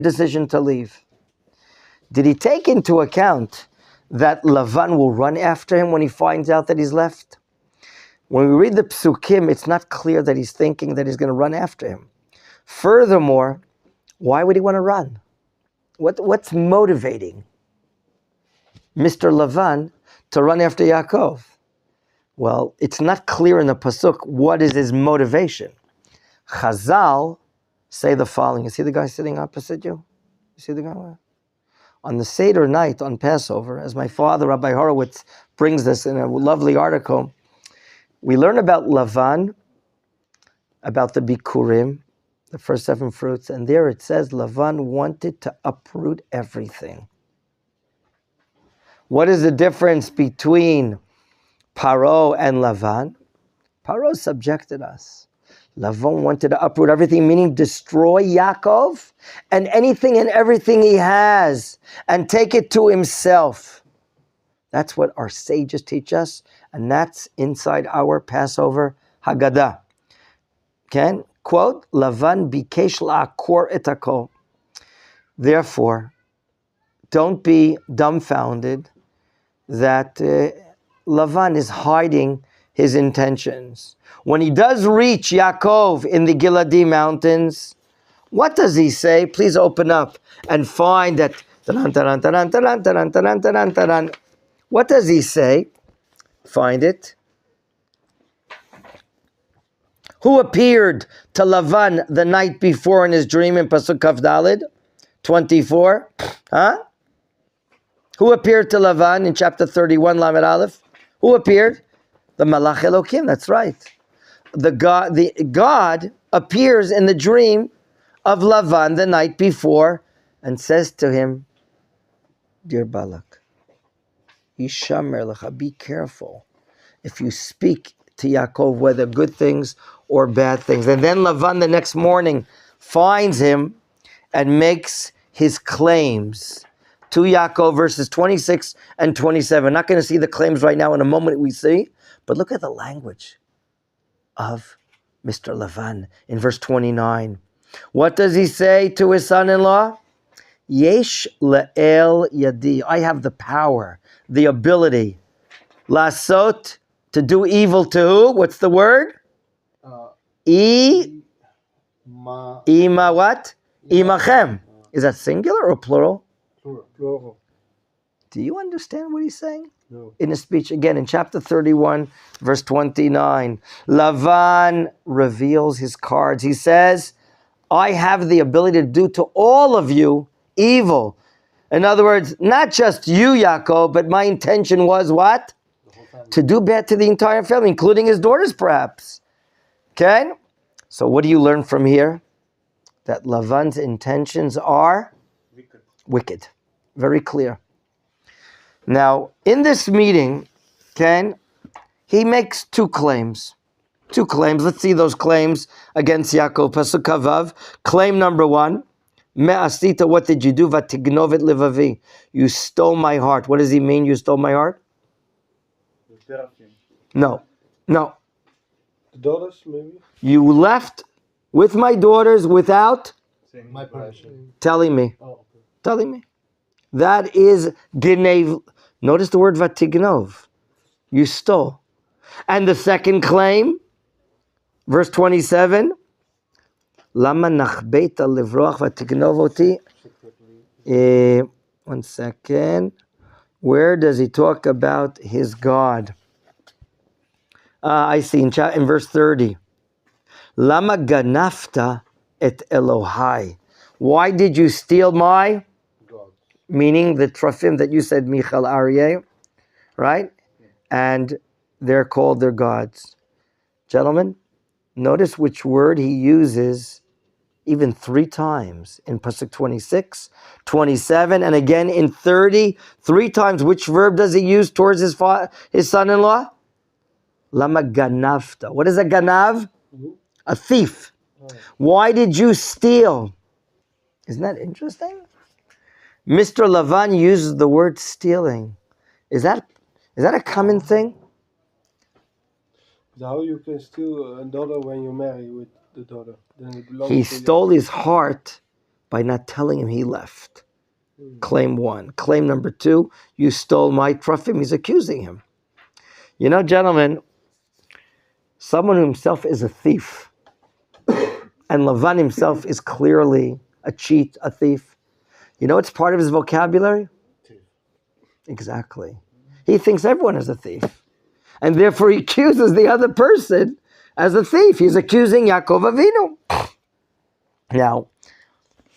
decision to leave. Did he take into account that Lavan will run after him when he finds out that he's left? When we read the psukim, it's not clear that he's thinking that he's going to run after him. Furthermore, why would he want to run? What's motivating Mr. Lavan to run after Yaakov? Well, it's not clear in the pasuk what is his motivation. Chazal say the following. You see the guy sitting opposite you? You see the guy? On the Seder night on Passover, as my father, Rabbi Horowitz, brings this in a lovely article, we learn about Lavan, about the Bikurim, the first 7 fruits, and there it says Lavan wanted to uproot everything. What is the difference between Paro and Lavan? Paro subjected us. Lavan wanted to uproot everything, meaning destroy Yaakov and anything and everything he has and take it to himself. That's what our sages teach us, and that's inside our Passover Haggadah. Okay? Quote, Lavan bikesh la'akor et hakol. Therefore, don't be dumbfounded that Lavan is hiding his intentions. When he does reach Yaakov in the Gilad mountains, what does he say? Please open up and find that. What does he say? Find it. Who appeared to Lavan the night before in his dream in Pasuk Kaf Daled 24? Huh? Who appeared to Lavan in chapter 31, Lamed Aleph? Who appeared? The Malach Elokim, that's right. The God appears in the dream of Lavan the night before and says to him, dear Balak, Yishamer lecha, be careful if you speak to Yaakov, whether good things or bad things. And then Lavan the next morning finds him and makes his claims to Yaakov, verses 26 and 27. Not going to see the claims right now. In a moment we see, but look at the language of Mr. Lavan in verse 29. What does he say to his son-in-law? Yesh le'el yadi. I have the power, the ability. Lasot, to do evil to who? What's the word? Ima what? Imachem. Is that singular or plural? Plural. Do you understand what he's saying? No. In his speech, again, in chapter 31, verse 29, Lavan reveals his cards. He says, I have the ability to do to all of you evil. In other words, not just you, Yaakov, but my intention was what? To do bad to the entire family, including his daughters, perhaps. Okay? So what do you learn from here? That Lavan's intentions are wicked. Very clear. Now, in this meeting, okay, he makes 2 claims. 2 claims. Let's see those claims against Yaakov. Pasuk Kavav. Claim number 1. Me'asita, what did you do? Vatignovet levavi. You stole my heart. What does he mean, you stole my heart? No. The daughters, maybe? You left with my daughters without My permission. telling me. Oh, okay. Telling me. That is Genev. Notice the word Vatignov. You stole. And the second claim, verse 27, Lama nachbeita livroach vatignov oti. One second. Where does he talk about his God? I see in verse 30. Lama ganafta et Elohai. Why did you steal my? God. Meaning the trofim that you said, Michal Aryeh, right? And they're called their gods. Gentlemen, notice which word he uses even 3 times in Pasuk 26, 27, and again in 30. 3 times, which verb does he use towards his son-in-law? Lama ganavta. What is a ganav? A thief. Why did you steal? Isn't that interesting? Mr. Lavan uses the word stealing. Is that a common thing? How you can steal a daughter when you marry with the daughter? Then it belongs He to stole his heart by not telling him he left. Claim one. Claim number two, you stole my trofim. He's accusing him. You know, gentlemen, someone who himself is a thief, and Lavan himself is clearly a cheat, a thief. You know what's part of his vocabulary? Exactly. He thinks everyone is a thief. And therefore he accuses the other person as a thief. He's accusing Yaakov Avinu. Now,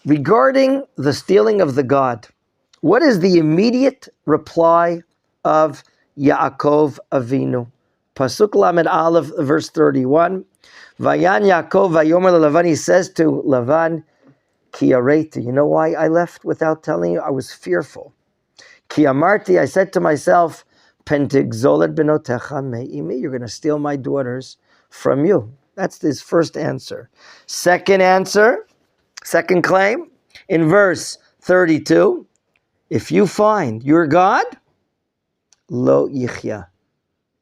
regarding the stealing of the God, what is the immediate reply of Yaakov Avinu? Pasuk Lamed Aleph, verse 31. Vayan Yaakov Vayomer Lavan. He says to Lavan, Ki areti. You know why I left without telling you? I was fearful. Ki amarti. I said to myself, Pentigzolet benotecha me'imi. You're going to steal my daughters from you. That's his first answer. Second answer, second claim, in verse 32. If you find your God, lo yichya.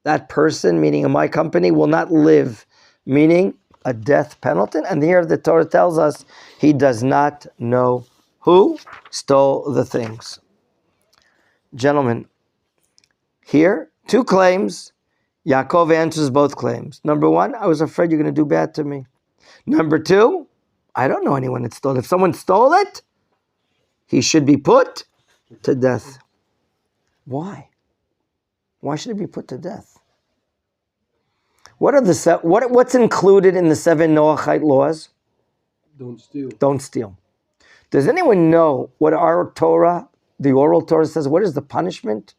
That person, meaning in my company, will not live, meaning a death penalty. And here the Torah tells us he does not know who stole the things. Gentlemen, here, two claims. Yaakov answers both claims. Number one, I was afraid you're going to do bad to me. Number two, I don't know anyone that stole it. If someone stole it, he should be put to death. Why? Why should he be put to death? What's included in the 7 Noachite laws? Don't steal. Don't steal. Does anyone know what our Torah, the oral Torah, says? What is the punishment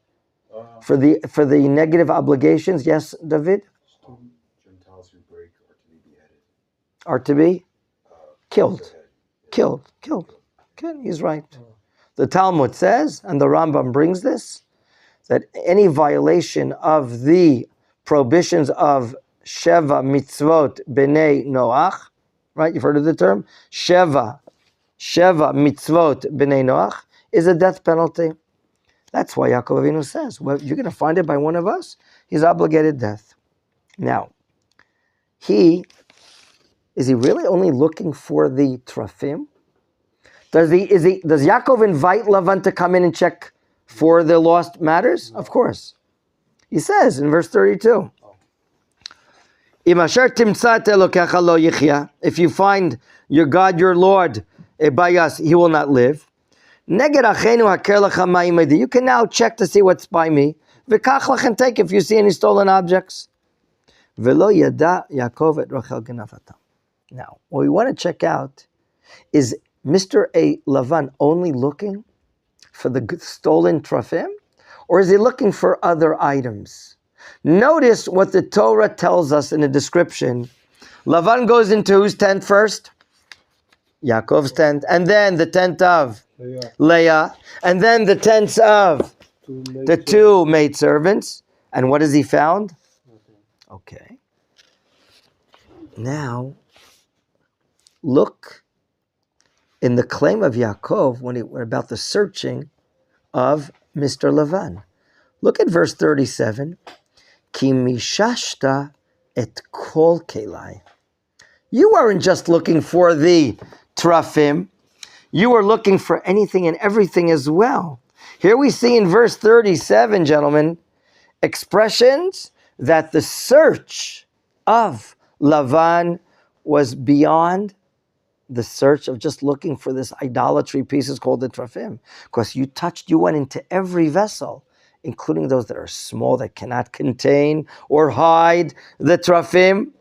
for the negative obligations? Yes, David? Gentiles who break are to be beheaded. Are to be killed. Killed. Okay, he's right. The Talmud says, and the Rambam brings this, that any violation of the prohibitions of Sheva mitzvot b'nei Noach, right? You've heard of the term? Sheva mitzvot b'nei Noach is a death penalty. That's why Yaakov Avinu says, well, you're going to find it by one of us. He's obligated death. Now, is he really only looking for the trafim? Does Yaakov invite Lavan to come in and check for the lost matters? Of course. He says in verse 32, if you find your God, your Lord, Ebayas, he will not live. You can now check to see what's by me. And take if you see any stolen objects. Now, what we want to check out is Mr. Lavan only looking for the stolen trafim, or is he looking for other items? Notice what the Torah tells us in the description. Lavan goes into whose tent first? Yaakov's tent, and then the tent of Leah, and then the tents of the two maidservants. And what has he found? Okay. Now, look in the claim of Yaakov when about the searching of Mr. Lavan. Look at verse 37. Ki mishashta et kol kelai. You weren't just looking for the trafim. You were looking for anything and everything as well. Here we see in verse 37, gentlemen, expressions that the search of Lavan was beyond the search of just looking for this idolatry pieces called the trafim. Because you went into every vessel, including those that are small, that cannot contain or hide the trafim.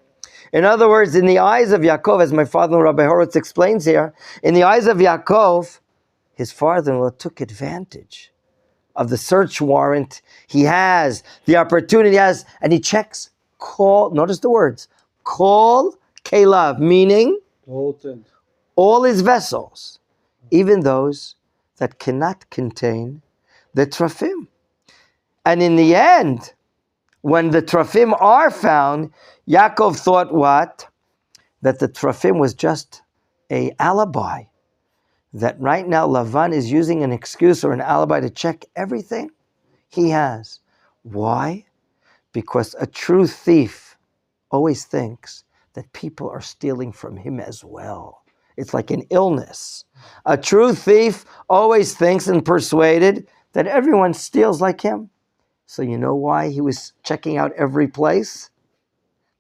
In other words, in the eyes of Yaakov, as my father-in-law Rabbi Horowitz explains here, in the eyes of Yaakov, his father-in-law took advantage of the search warrant he has, the opportunity he has, and he checks, notice the words, kol kelav, meaning all his vessels, even those that cannot contain the trafim. And in the end, when the trafim are found, Yaakov thought what? That the trafim was just an alibi. That right now Lavan is using an excuse or an alibi to check everything he has. Why? Because a true thief always thinks that people are stealing from him as well. It's like an illness. A true thief always thinks and persuaded that everyone steals like him. So you know why he was checking out every place?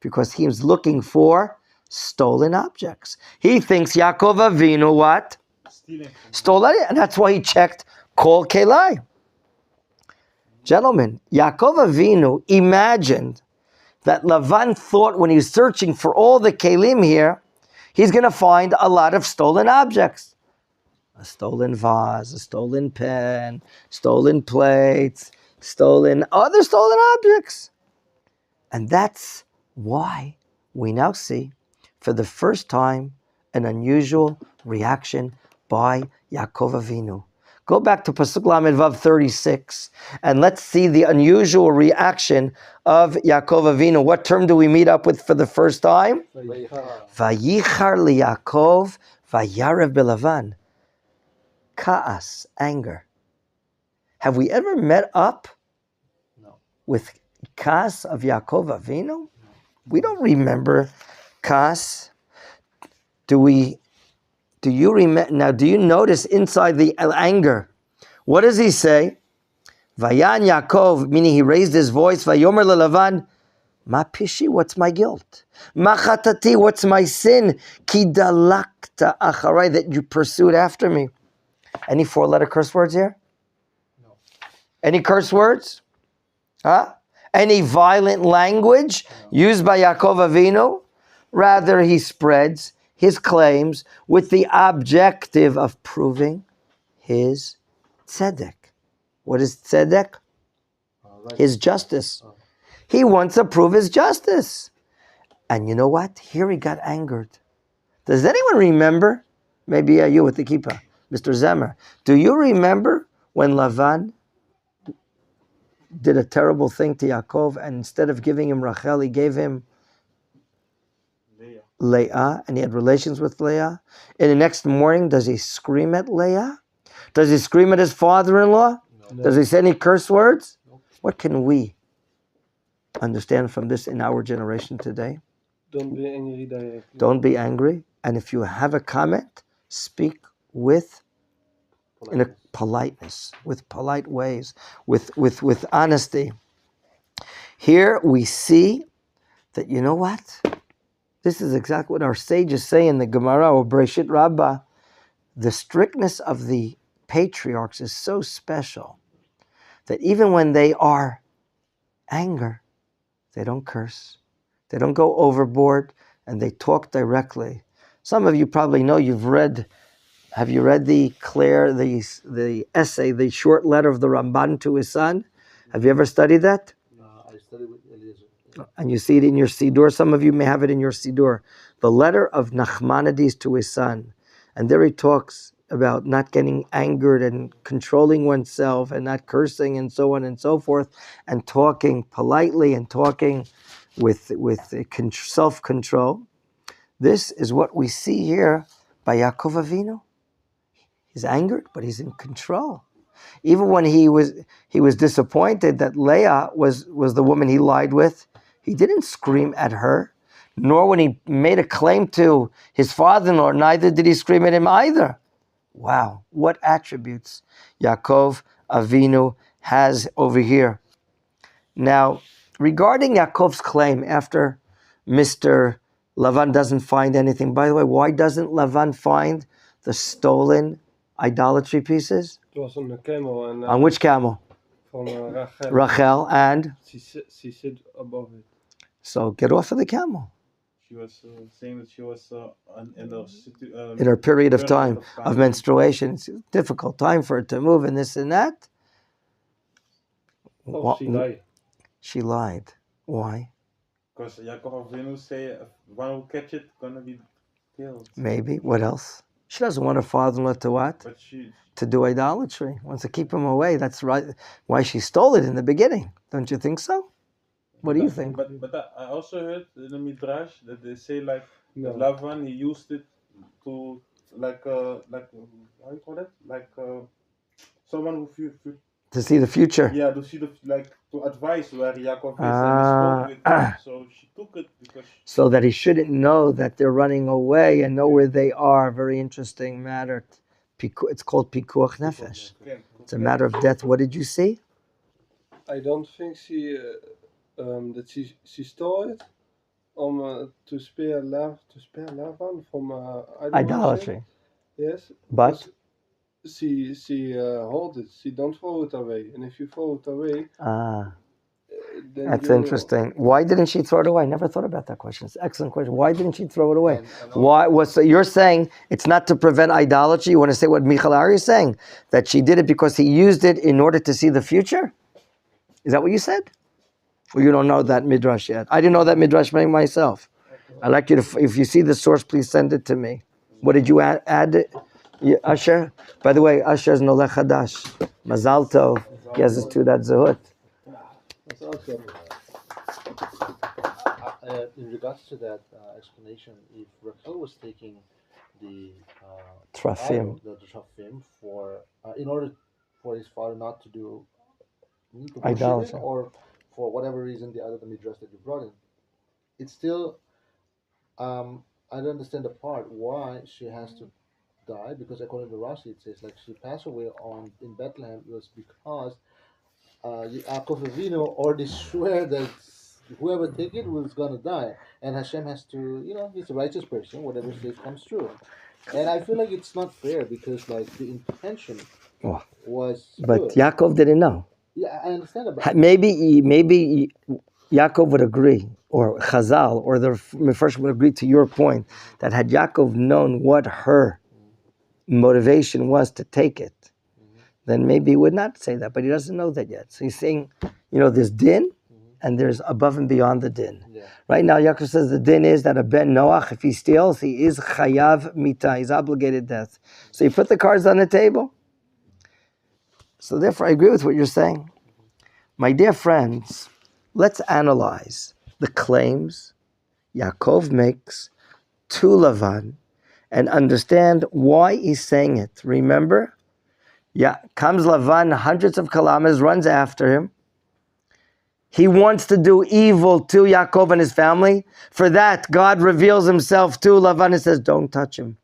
Because he was looking for stolen objects. He thinks Yaakov Avinu what? Stole it, and that's why he checked Kol Kelai. Gentlemen, Yaakov Avinu imagined that Lavan thought when he was searching for all the kelim here, he's going to find a lot of stolen objects. A stolen vase, a stolen pen, stolen plates, other stolen objects. And that's why we now see, for the first time, an unusual reaction by Yaakov Avinu. Go back to Pasuk Lamed Vav 36, and let's see the unusual reaction of Yaakov Avinu. What term do we meet up with for the first time? Vayichar liYaakov vayarev belavan. Ka'as, anger. Have we ever met up with Ka'as of Yaakov Avinu? No. We don't remember Ka'as. Do you remember? Now, do you notice inside the anger? What does he say? Vayan Yaakov, meaning he raised his voice. Vayomer leLavan, ma pishi, what's my guilt? Ma chatati, what's my sin? Ki dalakta acharai, that you pursued after me. Any four-letter curse words here? No. Any curse words? Huh? Any violent language used by Yaakov Avinu? Rather, he spreads his claims with the objective of proving his tzedek. What is tzedek? His justice. He wants to prove his justice. And you know what? Here he got angered. Does anyone remember? Maybe you with the kippah, Mr. Zemer. Do you remember when Lavan did a terrible thing to Yaakov, and instead of giving him Rachel, he gave him Leah, and he had relations with Leah? And the next morning, does he scream at Leah? Does he scream at his father-in-law? No. Does he say any curse words? No. What can we understand from this in our generation today? Don't be angry directly. Don't be angry. And if you have a comment, speak with in a politeness, with polite ways, with honesty. Here we see that, you know what? This is exactly what our sages say in the Gemara or Bereshit Rabbah. The strictness of the patriarchs is so special that even when they are angry, they don't curse, they don't go overboard, and they talk directly. Some of you probably know, have you read the essay, the short letter of the Ramban to his son? Have you ever studied that? I studied with Eliezer. And you see it in your Siddur. Some of you may have it in your Siddur. The letter of Nachmanides to his son. And there he talks about not getting angered and controlling oneself and not cursing and so on and so forth, and talking politely and talking with self-control. This is what we see here by Yaakov Avinu. He's angered, but he's in control. Even when he was disappointed that Leah was the woman he lied with, he didn't scream at her, nor when he made a claim to his father-in-law, neither did he scream at him either. Wow, what attributes Yaakov Avinu has over here. Now, regarding Yaakov's claim after Mr. Lavan doesn't find anything. By the way, why doesn't Lavan find the stolen idolatry pieces? It was on the camel. And, on which camel? From Rachel. Rachel, and? She sit above it. So get off of the camel. She was saying that she was in her period of time of menstruation. It's a difficult time for her to move and this and that. She lied. She lied. Why? Because Yaakov Avinu say, one who catch it, gonna be killed. Maybe. What else? She doesn't want her father-in-law to what? To do idolatry. Wants to keep him away. That's right. Why she stole it in the beginning. Don't you think so? What do you think? But I also heard in the Midrash that they say that Lavan, he used it to how you call it? Someone who To see the future. Yeah, to see to advise where Yaakov is, Ah. and he spoke with him. So she took it because So that he shouldn't know that they're running away and know where they are. Very interesting matter. It's called pikuach nefesh. It's a matter of death. What did you see? I don't think she that she stole it to spare Lavan from Idolatry. Yes, But she hold it. She don't throw it away. And if you throw it away, then that's interesting. Why didn't she throw it away? I never thought about that question. It's an excellent question. Why didn't she throw it away? Why was so you're saying it's not to prevent idolatry? You want to say what Michal Ari is saying? That she did it because he used it in order to see the future? Is that what you said? Well, you don't know that midrash yet. I didn't know that midrash myself. I'd like you to, if you see the source, please send it to me. What did you add Asher? By the way, Asher is Nolech Hadash. Mazal Tov. He has his Tudat Zehut. In regards to that explanation, if Rachel was taking the Trafim. the trafim for in order for his father not to do Idolatry, or for whatever reason the other midrash that you brought in, it's still I don't understand the part why she has to die, because according to Rashi it says like she passed away in Bethlehem was because Yaakov Avinu already swear that whoever take it was gonna die, and Hashem has to, he's a righteous person. Whatever says comes true, and I feel like it's not fair because like the intention was. But good. Yaakov didn't know. Yeah, I understand about. Maybe Yaakov would agree, or Chazal, or the first would agree to your point that had Yaakov known what her motivation was to take it, then maybe he would not say that, but he doesn't know that yet. So he's saying, there's din, and there's above and beyond the din. Yeah. Right now, Yaakov says the din is that a ben Noach, if he steals, he is chayav mita, he's obligated death. So you put the cards on the table. So therefore, I agree with what you're saying. My dear friends, let's analyze the claims Yaakov makes to Lavan and understand why he's saying it. Remember, comes Lavan, hundreds of kilometers, runs after him. He wants to do evil to Yaakov and his family. For that, God reveals himself to Lavan and says, don't touch him.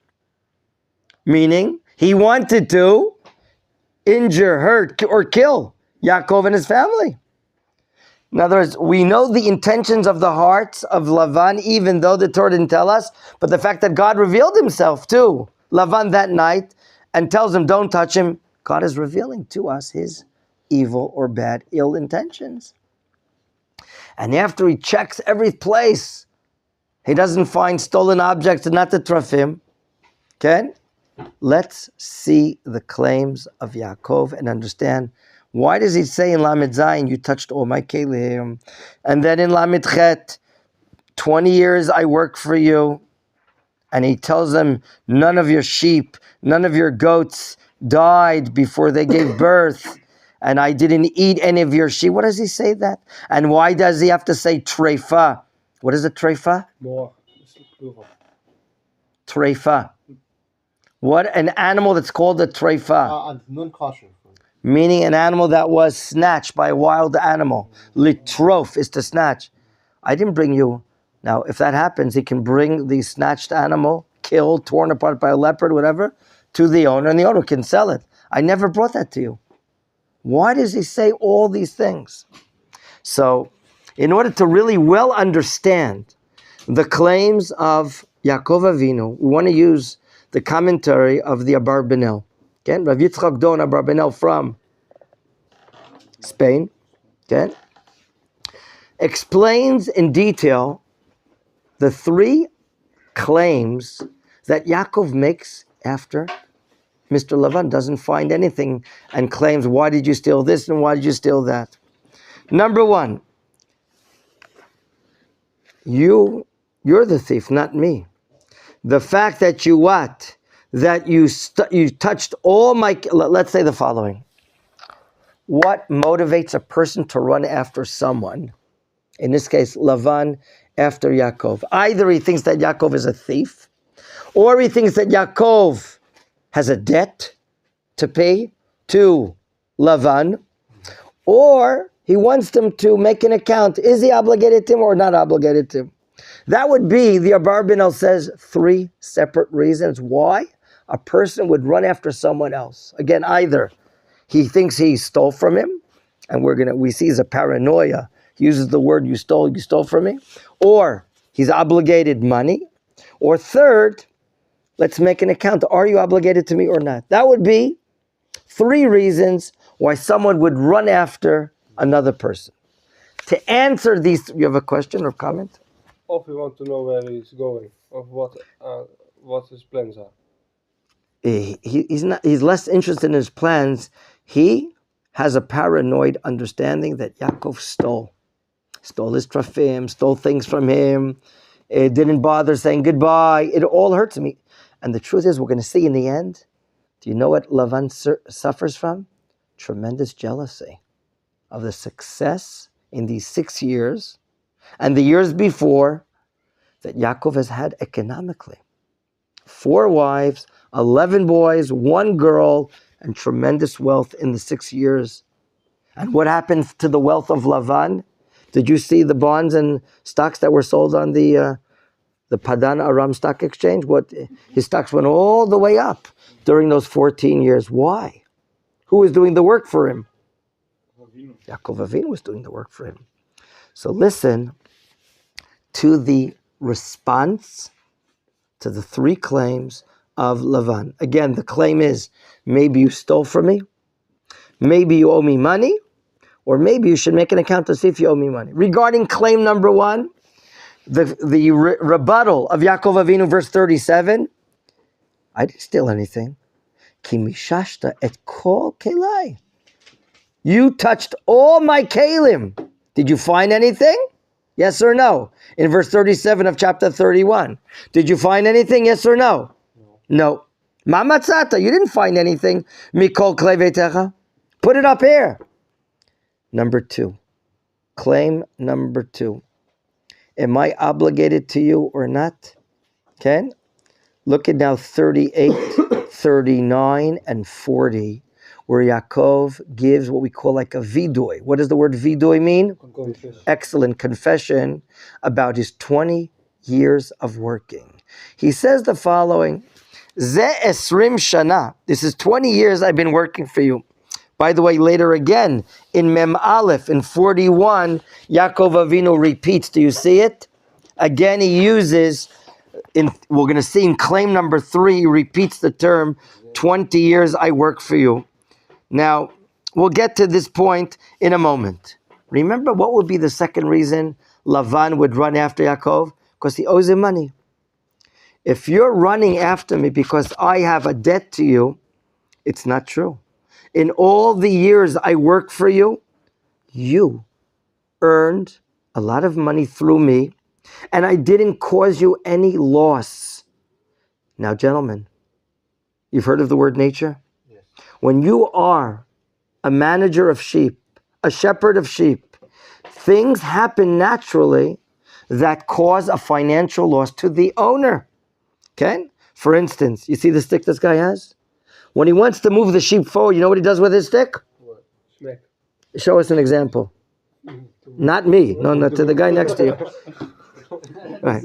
Meaning, he wanted to injure, hurt, or kill Yaakov and his family. In other words, we know the intentions of the hearts of Lavan, even though the Torah didn't tell us, but the fact that God revealed himself to Lavan that night and tells him, don't touch him, God is revealing to us his evil or bad, ill intentions. And after he checks every place, he doesn't find stolen objects and not the trafim. Okay? Let's see the claims of Yaakov and understand why does he say in Lamed Zayin, you touched all my kelim, and then in Lamed Chet, 20 years I work for you, and he tells them none of your sheep, none of your goats died before they gave birth, and I didn't eat any of your sheep. What does he say that? And why does he have to say treifa? What is a treifa? More. Treifa. What an animal that's called a treifa. Non-kosher. Meaning an animal that was snatched by a wild animal. Litrof is to snatch. I didn't bring you. Now, if that happens, he can bring the snatched animal, killed, torn apart by a leopard, whatever, to the owner, and the owner can sell it. I never brought that to you. Why does he say all these things? So, in order to really well understand the claims of Yaakov Avinu, we want to use the commentary of the Abarbanel. Okay? Rav Yitzchak Don Abarbanel from Spain, okay, explains in detail the three claims that Yaakov makes after Mr. Lavan doesn't find anything and claims, why did you steal this and why did you steal that? Number one, you're the thief, not me. The fact that you what? That you touched all my, let's say the following. What motivates a person to run after someone? In this case, Lavan after Yaakov. Either he thinks that Yaakov is a thief, or he thinks that Yaakov has a debt to pay to Lavan, or he wants them to make an account. Is he obligated to him or not obligated to him? That would be, the Abarbanel says, 3 separate reasons why a person would run after someone else. Again, either he thinks he stole from him, and we see as a paranoia, he uses the word you stole from me, or he's obligated money, or third, let's make an account. Are you obligated to me or not? That would be 3 reasons why someone would run after another person. To answer these, you have a question or comment? Of we want to know where he's going, of what his plans are. He's less interested in his plans. He has a paranoid understanding that Yaakov stole his trafim, stole things from him. It didn't bother saying goodbye. It all hurts me. And the truth is, we're going to see in the end, do you know what Lavan suffers from? Tremendous jealousy of the success in these 6 years and the years before that Yaakov has had economically. 4 wives, 11 boys, 1 girl, and tremendous wealth in the 6 years. And what happened to the wealth of Lavan? Did you see the bonds and stocks that were sold on the Padan Aram Stock Exchange? His stocks went all the way up during those 14 years. Why? Who was doing the work for him? Yaakov Avinu was doing the work for him. So listen to the response to the 3 claims of Lavan. Again, the claim is, maybe you stole from me, maybe you owe me money, or maybe you should make an account to see if you owe me money. Regarding claim number 1, the rebuttal of Yaakov Avinu, verse 37, I didn't steal anything. Ki mishashta et kol kelai. You touched all my kelim. Did you find anything? Yes or no? In verse 37 of chapter 31. Did you find anything? Yes or no? No. Ma matzata, you didn't find anything. Mikol klei veitecha. Put it up here. Number 2. Claim number 2. Am I obligated to you or not? Okay? Look at now 38, 39, and 40, where Yaakov gives what we call like a vidui. What does the word vidui mean? Confession. Excellent confession about his 20 years of working. He says the following, Ze esrim shana. This is 20 years I've been working for you. By the way, later again, in Mem Aleph, in 41, Yaakov Avinu repeats. Do you see it? Again, he uses, we're going to see in claim number 3, he repeats the term, 20 years I work for you. Now, we'll get to this point in a moment. Remember, what would be the second reason Lavan would run after Yaakov? Because he owes him money. If you're running after me because I have a debt to you, it's not true. In all the years I work for you, you earned a lot of money through me, and I didn't cause you any loss. Now, gentlemen, you've heard of the word nature? Yes. When you are a manager of sheep, a shepherd of sheep, things happen naturally that cause a financial loss to the owner. Okay? For instance, you see the stick this guy has? When he wants to move the sheep forward, you know what he does with his stick? What? Smack. Show us an example. Not me. No, to the guy next to you. Right.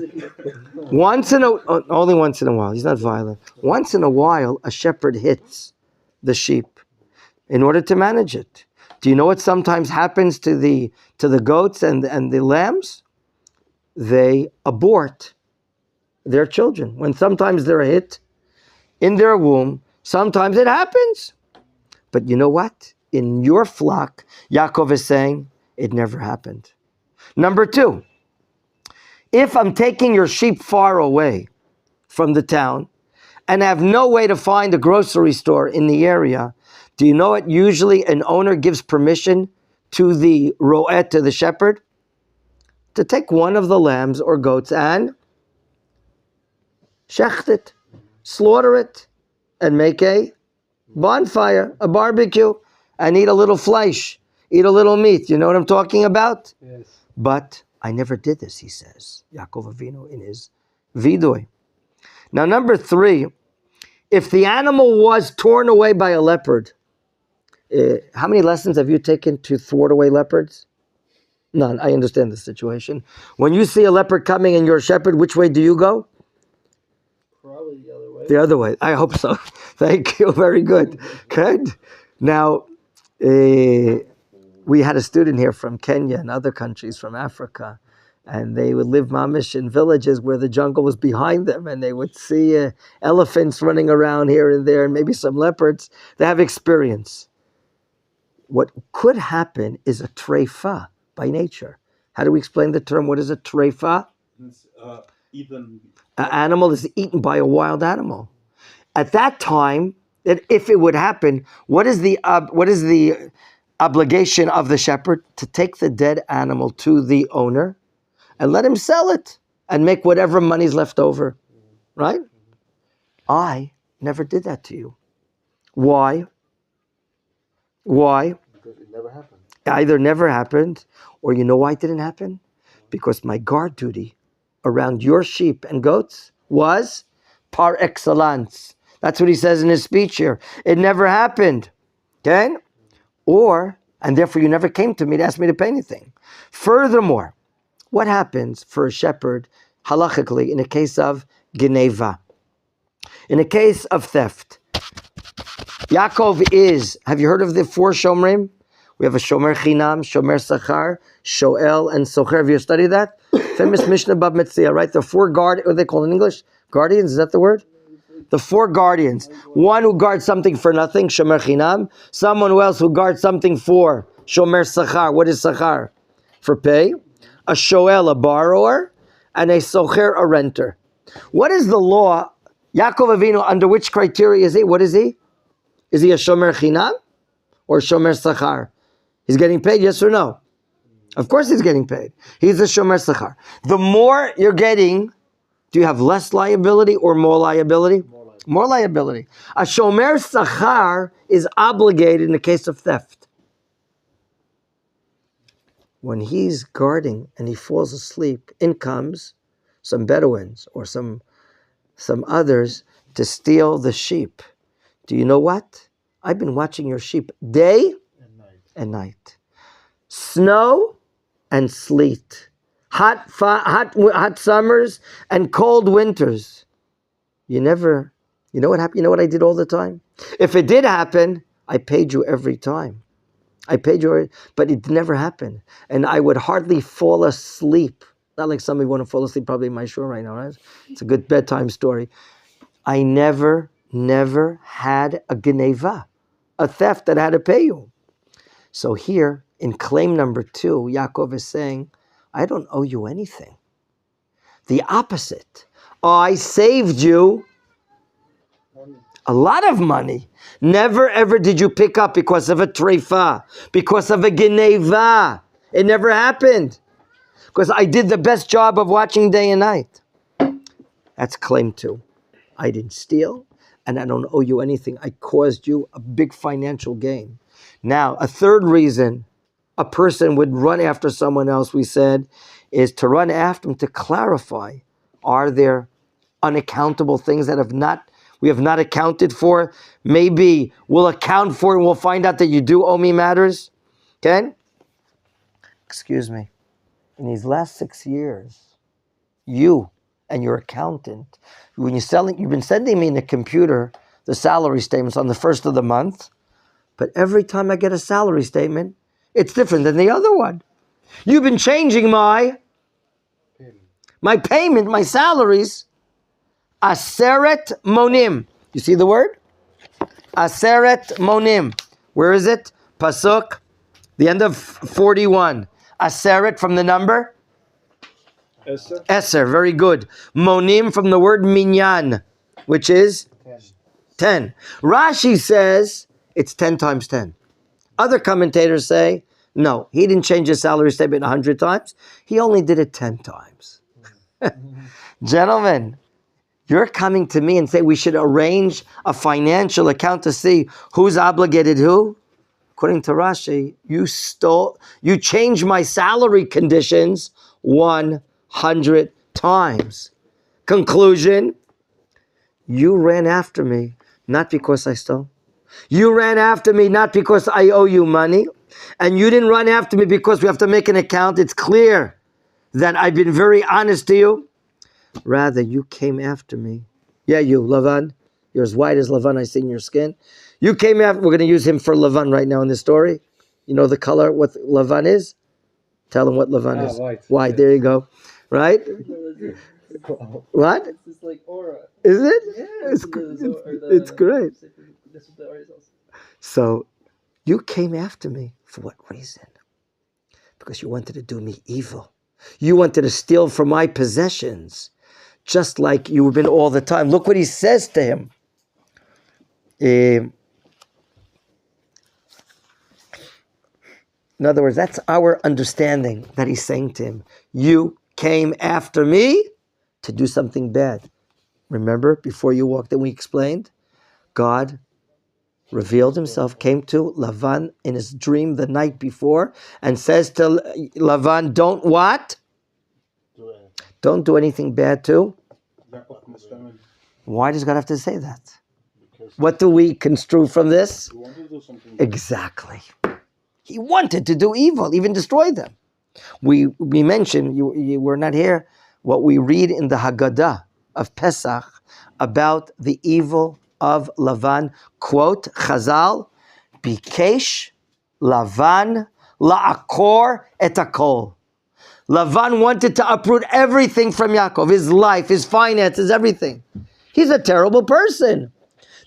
Only once in a while. He's not violent. Once in a while, a shepherd hits the sheep in order to manage it. Do you know what sometimes happens to the goats and the lambs? They abort their children. When sometimes they're hit in their womb, sometimes it happens. But you know what? In your flock, Yaakov is saying, it never happened. Number 2, if I'm taking your sheep far away from the town and have no way to find a grocery store in the area, do you know what usually an owner gives permission to the ro'et, to the shepherd? To take one of the lambs or goats and shecht it, slaughter it, and make a bonfire, a barbecue, and eat a little flesh, eat a little meat. You know what I'm talking about? Yes. But I never did this, he says, Yaakov Avinu in his vidui. Now, number 3, if the animal was torn away by a leopard, how many lessons have you taken to thwart away leopards? None. I understand the situation. When you see a leopard coming and you're a shepherd, which way do you go? Probably the other way. The other way. I hope so. Thank you. Very good. Good. Now, we had a student here from Kenya and other countries from Africa, and they would live mamish in villages where the jungle was behind them, and they would see elephants running around here and there, and maybe some leopards. They have experience. What could happen is a treifa by nature. How do we explain the term? What is a treifa? It's, even An animal is eaten by a wild animal. At that time, that if it would happen, what is the obligation of the shepherd? To take the dead animal to the owner and let him sell it and make whatever money's left over, right? I never did that to you. Why? Why? Because it never happened. Either never happened, or you know why it didn't happen? Because my guard duty around your sheep and goats was par excellence. That's what he says in his speech here. It never happened. Okay? And therefore you never came to me to ask me to pay anything. Furthermore, what happens for a shepherd halachically in a case of geneva? In a case of theft? Yaakov is, have you heard of the 4 shomrim? We have a shomer chinam, shomer sachar, shoel, and socher. Have you studied that? Famous Mishnah Bab Metzia, right? The 4 what are they called in English? Guardians, is that the word? The 4 guardians. One who guards something for nothing, shomer chinam. Someone else who guards something for shomer sachar. What is sachar? For pay. A shoel, a borrower, and a socher, a renter. What is the law? Yaakov Avinu, under which criteria is he? What is he? Is he a shomer chinam or shomer sachar? He's getting paid, yes or no? Of course he's getting paid. He's a shomer sachar. The more you're getting, do you have less liability or more liability? More liability. A shomer sachar is obligated in the case of theft. When he's guarding and he falls asleep, in comes some Bedouins or some others to steal the sheep. Do you know what? I've been watching your sheep day and night. Snow and sleet. Hot summers and cold winters. You know what happened? You know what I did all the time? If it did happen, I paid you every time. But it never happened. And I would hardly fall asleep. Not like some of you want to fall asleep probably in my shul right now, right? It's a good bedtime story. I never had a geneva, a theft that I had to pay you. So here, in claim number 2, Yaakov is saying, I don't owe you anything. The opposite. I saved you a lot of money. Never ever did you pick up because of a treifa, because of a geneva. It never happened. Because I did the best job of watching day and night. That's claim 2. I didn't steal, and I don't owe you anything. I caused you a big financial gain. Now, a third reason a person would run after someone else, we said, is to run after them to clarify, are there unaccountable things that we have not accounted for? Maybe we'll account for it and we'll find out that you do owe me matters. Okay? Excuse me. In these last 6 years, you and your accountant, when you've been sending me in the computer the salary statements on the 1st of the month, but every time I get a salary statement, it's different than the other one. You've been changing my payment, my salaries. Aseret monim. You see the word? Aseret monim. Where is it? Pasuk, the end of 41. Aseret from the number? Eser, very good. Monim from the word minyan, which is 10. Rashi says it's 10 times 10. Other commentators say, no, he didn't change his salary statement 100 times. He only did it 10 times. Gentlemen, you're coming to me and say we should arrange a financial account to see who's obligated who? According to Rashi, you changed my salary conditions 100 times. Conclusion, you ran after me, not because I stole. You ran after me not because I owe you money, and you didn't run after me because we have to make an account. It's clear that I've been very honest to you. Rather, you came after me. Yeah, you, Lavan. You're as white as Lavan, I see in your skin. You came after, we're going to use him for Lavan right now in this story. You know the color, what Lavan is? Tell him what Lavan is. White. White, there you go. Right? What? It's just like aura. Is it? Yeah, It's great. That's what the aura is also. So, you came after me for what reason? Because you wanted to do me evil. You wanted to steal from my possessions, just like you've been all the time. Look what he says to him. In other words, that's our understanding that he's saying to him. You came after me to do something bad. Remember, before you walked in, we explained, God revealed himself, came to Lavan in his dream the night before, and says to Lavan, don't what? Don't do anything bad to? Yaakov and his family. Why does God have to say that? What do we construe from this? You want to do something. Exactly. He wanted to do evil, even destroy them. We mentioned, you were not here, what we read in the Haggadah of Pesach about the evil of Lavan. Quote, Chazal, Bikesh Lavan la'akor et hakol. Lavan wanted to uproot everything from Yaakov, his life, his finances, everything. He's a terrible person.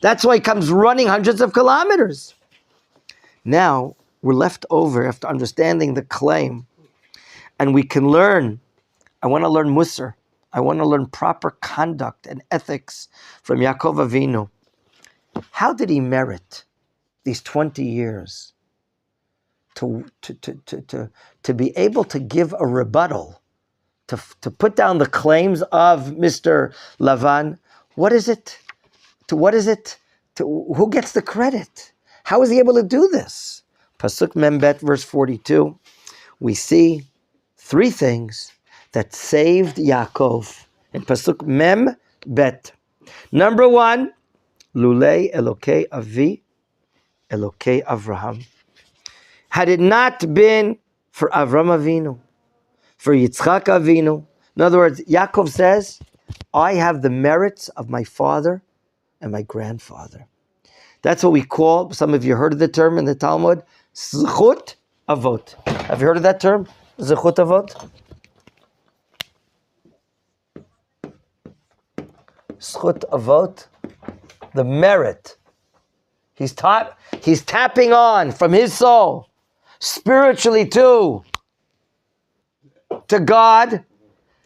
That's why he comes running hundreds of kilometers. Now, we're left over after understanding the claim, and we can learn. I want to learn Musar. I want to learn proper conduct and ethics from Yaakov Avinu. How did he merit these 20 years to be able to give a rebuttal, to put down the claims of Mr. Lavan? What is it? Who gets the credit? How is he able to do this? Pasuk Membet, verse 42, we see three things that saved Yaakov in Pasuk Mem Bet. Number one, Lulei Elokei Avi, Elokei Avraham. Had it not been for Avram Avinu, for Yitzchak Avinu, in other words, Yaakov says, I have the merits of my father and my grandfather. That's what we call, some of you heard of the term in the Talmud, Zechut Avot. Have you heard of that term? Zechut Avot? Zechut Avot, the merit. He's tapping on from his soul, spiritually to God,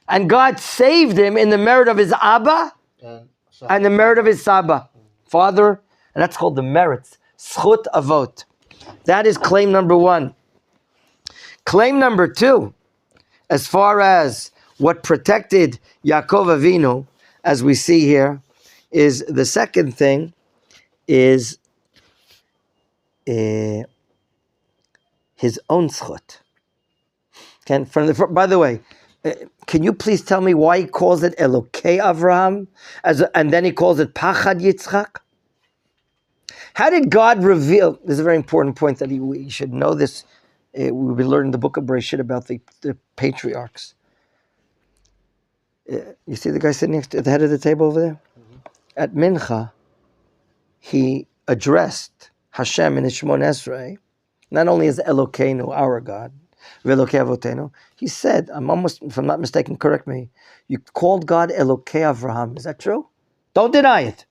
and God saved him in the merit of his Abba and the merit of his Saba, father, and that's called the merits. Zechut Avot. That is claim number one. Claim number two, as far as what protected Yaakov Avinu, as we see here, is the second thing, is his own zechut. By the way, can you please tell me why he calls it Elokei Avraham, and then he calls it Pachad Yitzchak? How did God reveal? This is a very important point that we should know this. We've been learning the book of Bereshit about the patriarchs. You see the guy sitting next to the head of the table over there? Mm-hmm. At Mincha, he addressed Hashem in his Shemon Esrei, not only as Elokeinu, our God, Velokei Avotenu. He said, if I'm not mistaken, correct me, you called God Elokei Avraham. Is that true? Don't deny it.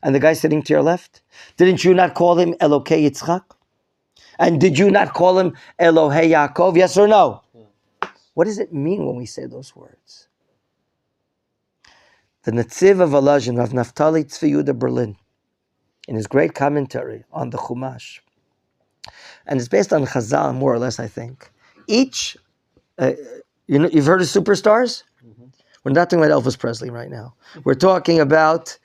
And the guy sitting to your left, didn't you not call him Elokei Yitzchak? And did you not call him Elohei Yaakov? Yes or no? What does it mean when we say those words? The Netziv of Volozhin, Rav Naftali Tzvi Yehuda Berlin, in his great commentary on the Chumash, and it's based on Chazal, more or less, I think. Each, you've heard of superstars? Mm-hmm. We're not talking about Elvis Presley right now. We're talking about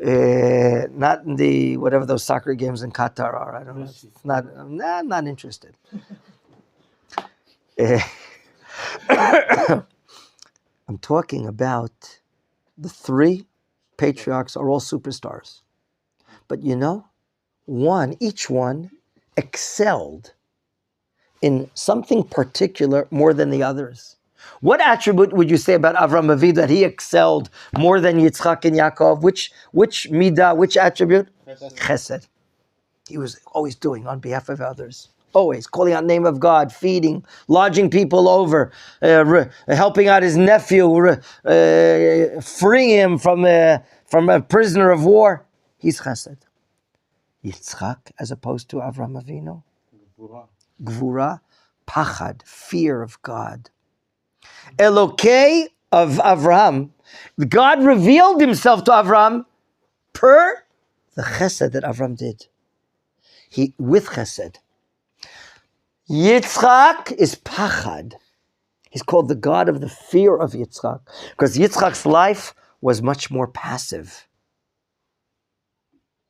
not in the whatever those soccer games in Qatar are. I don't know. It's not. I'm not interested. I'm talking about the three patriarchs are all superstars. But each one excelled in something particular more than the others. What attribute would you say about Avram Avinu that he excelled more than Yitzchak and Yaakov? Which midah, which attribute? Chesed. He was always doing on behalf of others. Always calling out the name of God, feeding, lodging people over, helping out his nephew, freeing him from a prisoner of war. He's chesed. Yitzchak, as opposed to Avram Avinu, Gvura, pachad, fear of God. Elokei of Avraham, God revealed himself to Avram per the chesed that Avram did. He with chesed. Yitzchak is pachad. He's called the God of the fear of Yitzchak because Yitzchak's life was much more passive.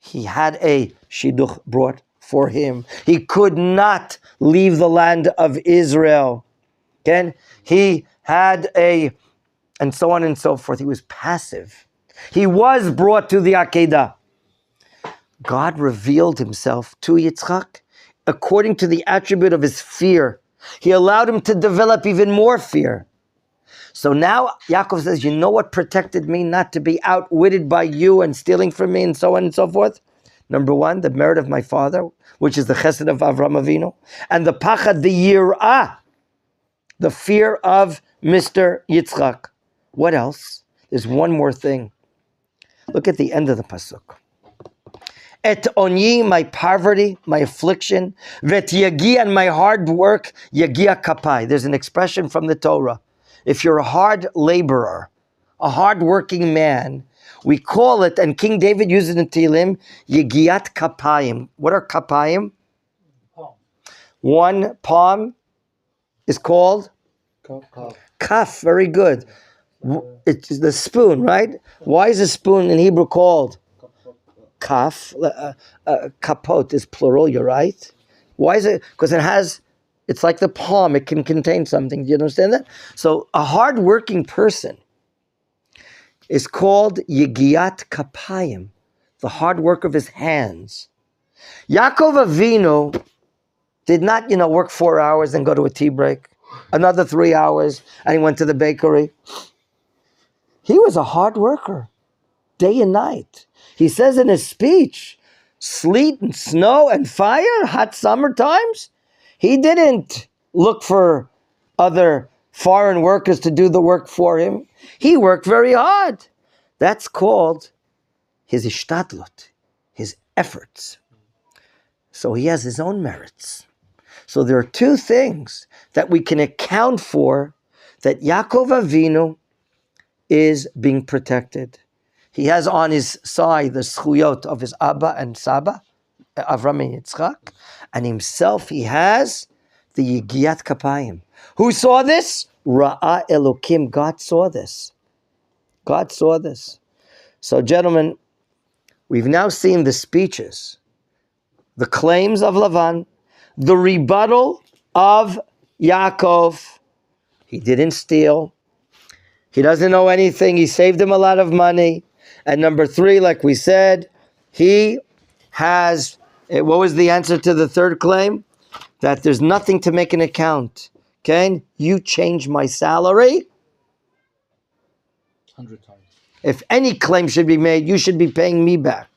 He had a shidduch brought for him. He could not leave the land of Israel. Again, he had and so on and so forth. He was passive. He was brought to the Akedah. God revealed himself to Yitzchak according to the attribute of his fear. He allowed him to develop even more fear. So now Yaakov says, you know what protected me not to be outwitted by you and stealing from me and so on and so forth? Number one, the merit of my father, which is the chesed of Avram Avinu, and the pachad, the yirah, the fear of Mr. Yitzchak. What else? There's one more thing. Look at the end of the pasuk. Et onyi, my poverty, my affliction, vet yagi, and my hard work, yagia kapai. There's an expression from the Torah. If you're a hard laborer, a hard-working man, we call it, and King David uses it in Tehillim, yagiat kapayim. What are kapayim? Palm. One palm is called? Kaf. Very good. It's the spoon, right? Why is a spoon in Hebrew called? Kaf, kapot is plural, you're right. Why is it? Because it's like the palm, it can contain something. Do you understand that? So a hard-working person is called Yegiat Kapayim, the hard work of his hands. Yaakov Avinu did not, work 4 hours and go to a tea break, another 3 hours, and he went to the bakery. He was a hard worker, day and night. He says in his speech, sleet and snow and fire, hot summer times. He didn't look for other foreign workers to do the work for him. He worked very hard. That's called his ishtadlut, his efforts. So he has his own merits. So there are two things that we can account for that Yaakov Avinu is being protected. He has on his side the schuyot of his Abba and Saba, Avram and Yitzchak, and himself he has the Yigiat Kapayim. Who saw this? Ra'a Elokim. God saw this. God saw this. So gentlemen, we've now seen the speeches, the claims of Lavan, the rebuttal of Yaakov. He didn't steal. He doesn't know anything. He saved him a lot of money. And number three, like we said, he has, what was the answer to the third claim? That there's nothing to make an account. Okay? You change my salary. 100 times. If any claim should be made, you should be paying me back.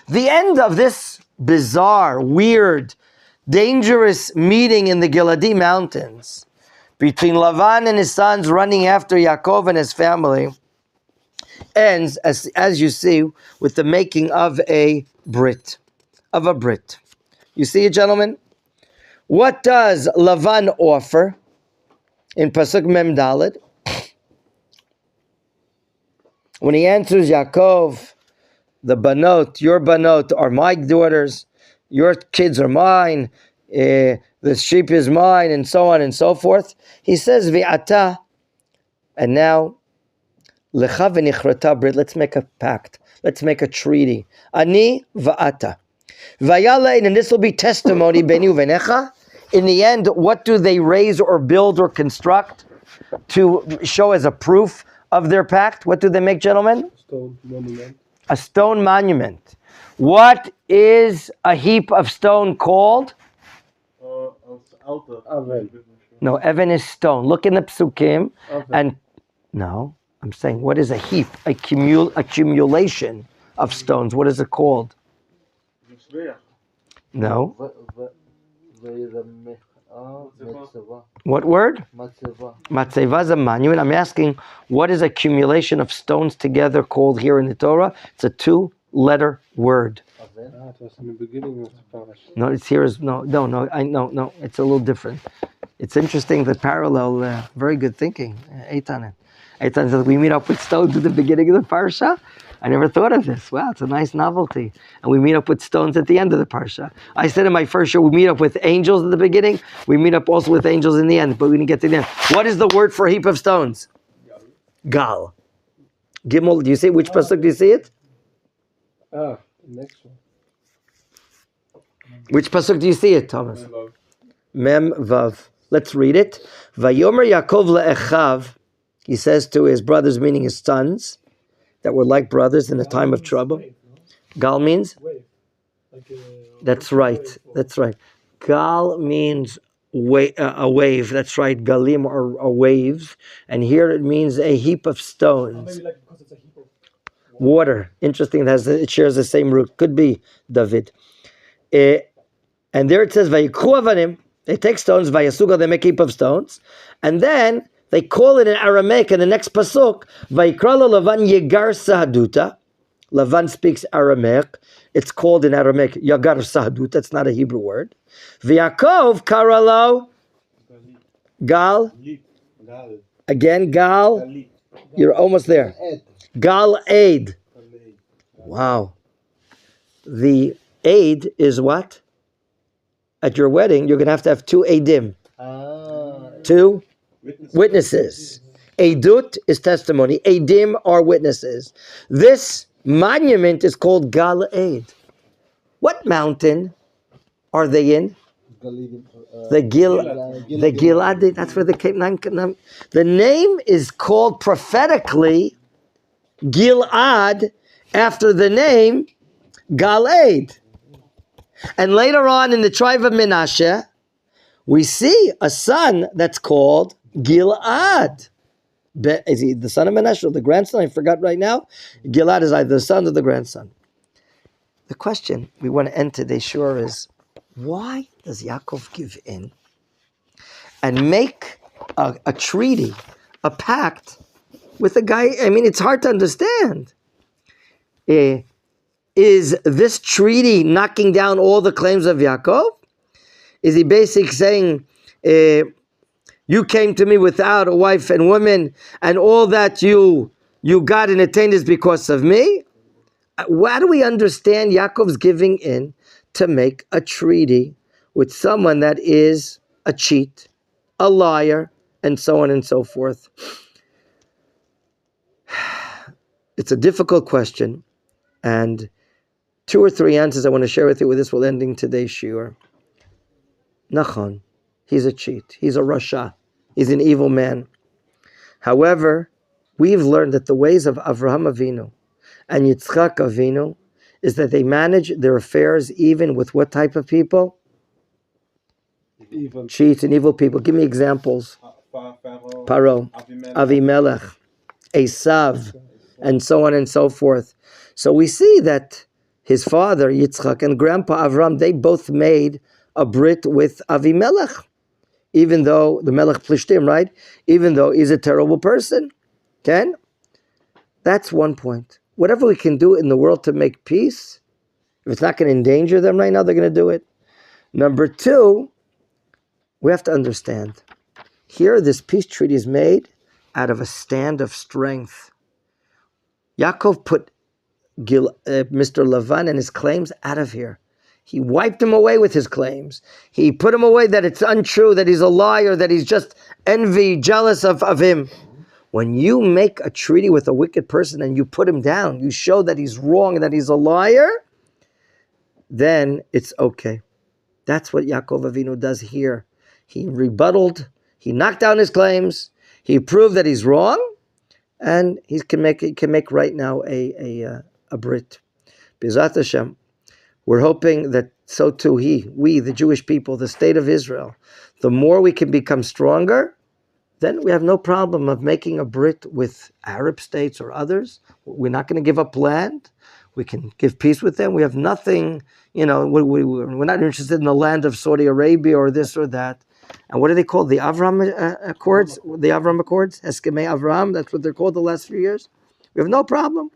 The end of this bizarre, weird, dangerous meeting in the Gilad mountains between Lavan and his sons running after Yaakov and his family ends, as you see, with the making of a brit. You see it, gentlemen? What does Lavan offer in Pasuk Mem Daled? When he answers Yaakov, the banot, your banot are my daughters, your kids are mine, the sheep is mine, and so on and so forth. He says, V'ata, and now, Lecha v'nichrata brit, let's make a pact, let's make a treaty. Ani v'ata. Vayalein, and this will be testimony, beni uvenecha. In the end, what do they raise or build or construct to show as a proof of their pact? What do they make, gentlemen? Stone monument. A stone monument. What is a heap of stone called? Aven. No, Evan is stone. Look in the psukim Aven. and no, I'm saying what is a heap? Accumulation of stones. What is it called? No. What word? Matzeva is a monument. I'm asking, what is accumulation of stones together called here in the Torah? It's a 2-letter word. It was in the beginning of the parasha. No, it's here is no. It's a little different. It's interesting the parallel. Very good thinking, Eitan. Eitan says we meet up with stones at the beginning of the parsha. I never thought of this. Wow, it's a nice novelty. And we meet up with stones at the end of the parsha. I said in my first show we meet up with angels at the beginning. We meet up also with angels in the end, but we didn't get to the end. What is the word for a heap of stones? Gal. Gimel. Do you see which pasuk? Do you see it? Next one. Which pasuk do you see it, Thomas? Mem Vav. Let's read it. Vayomer Yaakov le'echav. He says to his brothers, meaning his sons, that were like brothers in the time of trouble. Gal means? That's right. That's right. Gal means a wave. That's right. Galim are waves. And here it means a heap of stones. Maybe like because it's a heap of Water. Interesting. It shares the same root. Could be David. And there it says, Vayikhu avanim. They take stones, Vayasuga, they make a heap of stones. And then they call it in Aramaic in the next pasuk, Vayikra lo Lavan Yegar Sahaduta. Lavan speaks Aramaic. It's called in Aramaic Yagar Sahaduta. It's not a Hebrew word. V'Yaakov karalo Gal. Again, Gal. You're almost there. Gal Aid. Wow. The aid is what? At your wedding, you're going to have 2 Eidim. 2 witnesses. Eidut is testimony. Eidim are witnesses. This monument is called Gal Eid. What mountain are they in? The Gilad. That's where they came. The name is called prophetically Gilad after the name Gal Eid. And later on in the tribe of Menachem, we see a son that's called Gilad. Is he the son of Menachem or the grandson? I forgot right now. Gilad is either the son or the grandson. The question we want to end today's shore is, why does Yaakov give in and make a treaty, a pact with a guy? I mean, it's hard to understand. Is this treaty knocking down all the claims of Yaakov? Is he basically saying, you came to me without a wife and woman, and all that you got and attained is because of me? Why do we understand Yaakov's giving in to make a treaty with someone that is a cheat, a liar, and so on and so forth? It's a difficult question, and 2 or 3 answers I want to share with you. With this, we're ending today's shiur. Machon, he's a cheat. He's a rasha. He's an evil man. However, we've learned that the ways of Avraham Avinu and Yitzchak Avinu is that they manage their affairs even with what type of people? Evil. Cheats and evil people. Give me examples. Paro, Avimelech, Esav, and so on and so forth. So we see that his father, Yitzchak, and grandpa Avram, they both made a brit with Avimelech, even though the Melech Plishtim, right? Even though he's a terrible person. Okay? That's one point. Whatever we can do in the world to make peace, if it's not going to endanger them right now, they're going to do it. Number 2, we have to understand. Here, this peace treaty is made out of a stand of strength. Yaakov put Mr. Lavan and his claims out of here. He wiped him away with his claims. He put him away that it's untrue, that he's a liar, that he's just envy, jealous of him. When you make a treaty with a wicked person and you put him down, you show that he's wrong and that he's a liar, then it's okay. That's what Yaakov Avinu does here. He rebutted, he knocked down his claims, he proved that he's wrong, and he can make right now a brit. B'ezrat Hashem, we're hoping that so too we, the Jewish people, the state of Israel, the more we can become stronger, then we have no problem of making a brit with Arab states or others. We're not going to give up land. We can give peace with them. We have nothing, we're not interested in the land of Saudi Arabia or this or that. And what are they called? The Avraham Accords? The Avraham Accords? Eskemei Avraham, that's what they're called the last few years. We have no problem.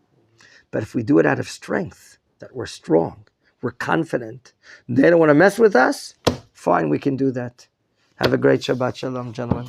But if we do it out of strength, that we're strong, we're confident, they don't want to mess with us, fine, we can do that. Have a great Shabbat Shalom, gentlemen.